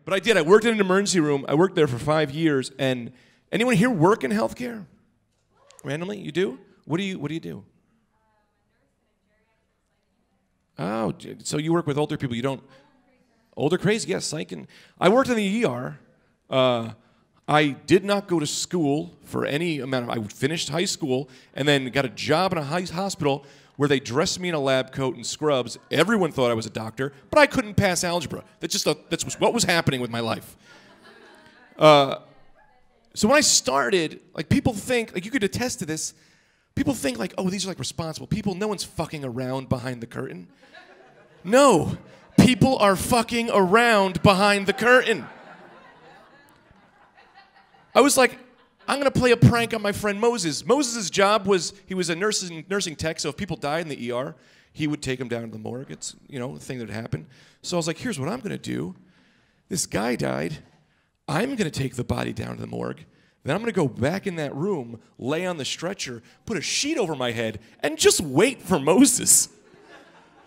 But I did. I worked in an emergency room. I worked there for 5 years. And anyone here work in healthcare? Randomly, you do? What do you do? Oh, so you work with older people. You don't. Older crazy, yes. I worked in the ER. I did not go to school for any amount of. I finished high school and then got a job in a hospital where they dressed me in a lab coat and scrubs. Everyone thought I was a doctor, but I couldn't pass algebra. That's what was happening with my life. So when I started, like people think, like you could attest to this, people think like, oh, these are like responsible people. No one's fucking around behind the curtain. No, people are fucking around behind the curtain. I was like, I'm going to play a prank on my friend Moses. Moses' job was, he was a nursing tech, so if people died in the ER, he would take them down to the morgue. It's, you know, a thing that happened. So I was like, here's what I'm going to do. This guy died. I'm going to take the body down to the morgue. Then I'm going to go back in that room, lay on the stretcher, put a sheet over my head, and just wait for Moses.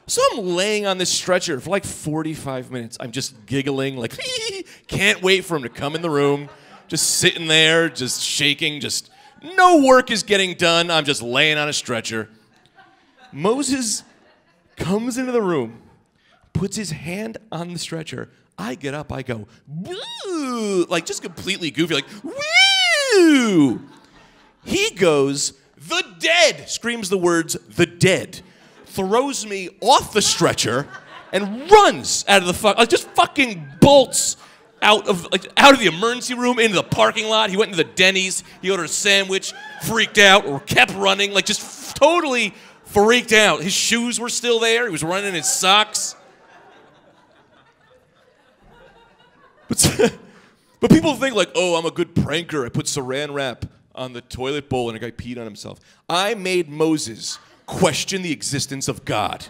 So I'm laying on this stretcher for like 45 minutes. I'm just giggling, like, can't wait for him to come in the room. Just sitting there, just shaking, just no work is getting done. I'm just laying on a stretcher. Moses comes into the room, puts his hand on the stretcher. I get up, I go, woo, like just completely goofy, like, woo. He goes, the dead, screams the words, the dead, throws me off the stretcher and runs out of the just fucking bolts out of the emergency room into the parking lot. He went into the Denny's. He ordered a sandwich, freaked out, or kept running, like just totally freaked out. His shoes were still there. He was running in his socks. But people think like, oh, I'm a good pranker. I put saran wrap on the toilet bowl and a guy peed on himself. I made Moses question the existence of God.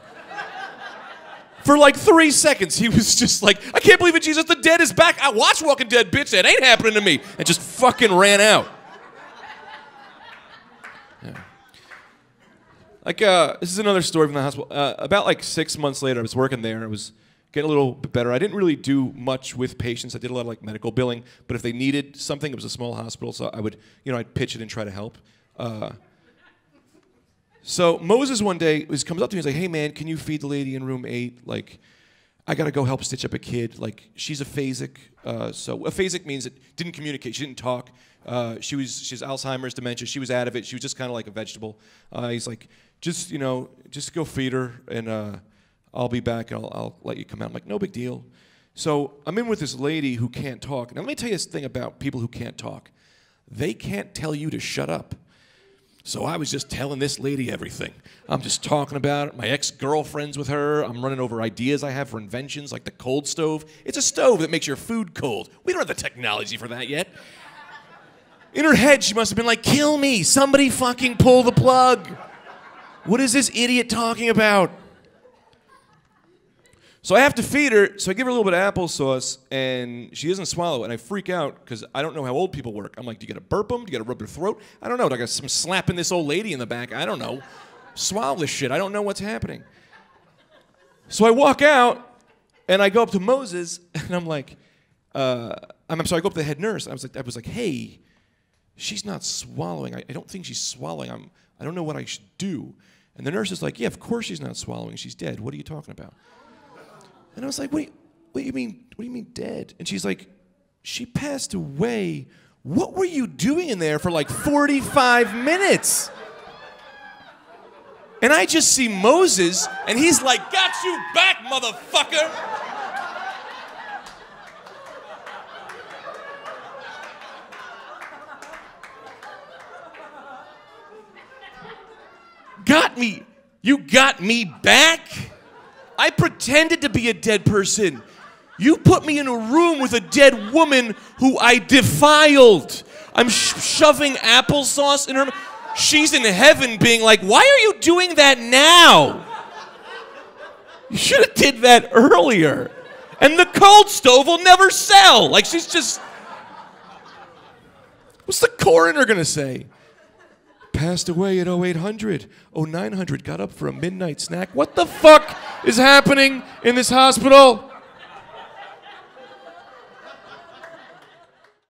For like 3 seconds, he was just like, I can't believe it, Jesus, the dead is back. I watched Walking Dead, bitch, that ain't happening to me. And just fucking ran out. Yeah. Like, this is another story from the hospital. About like 6 months later, I was working there. I was getting a little bit better. I didn't really do much with patients. I did a lot of like medical billing. But if they needed something, it was a small hospital, so I would, you know, I'd pitch it and try to help. So Moses one day comes up to me and he's like, hey man, can you feed the lady in room 8? Like, I gotta go help stitch up a kid. Like, she's aphasic. So aphasic means it didn't communicate, she didn't talk. She has Alzheimer's, dementia, she was out of it. She was just kind of like a vegetable. He's like, just, you know, just go feed her and I'll be back and I'll let you come out. I'm like, no big deal. So I'm in with this lady who can't talk. Now let me tell you this thing about people who can't talk. They can't tell you to shut up. So I was just telling this lady everything. I'm just talking about it. My ex-girlfriend's with her. I'm running over ideas I have for inventions like the cold stove. It's a stove that makes your food cold. We don't have the technology for that yet. In her head, she must have been like, kill me. Somebody fucking pull the plug. What is this idiot talking about? So I have to feed her, so I give her a little bit of applesauce, and she doesn't swallow it, and I freak out because I don't know how old people work. I'm like, do you got to burp them? Do you got to rub their throat? I don't know. Do I got some slapping this old lady in the back? I don't know. Swallow this shit. I don't know what's happening. So I walk out, and I go up to Moses, and I'm like, I'm sorry, I go up to the head nurse. I was like, hey, she's not swallowing. I don't think she's swallowing. I don't know what I should do. And the nurse is like, yeah, of course she's not swallowing. She's dead. What are you talking about? And I was like, what do you mean dead? And she's like, she passed away. What were you doing in there for like 45 minutes? And I just see Moses, and he's like, got you back, motherfucker. Got me. You got me back? I pretended to be a dead person. You put me in a room with a dead woman who I defiled. I'm shoving applesauce in her. She's in heaven being like, why are you doing that now? You should have did that earlier. And the cold stove will never sell. Like, she's just... What's the coroner gonna say? Passed away at 0800. 0900 got up for a midnight snack. What the fuck is happening in this hospital?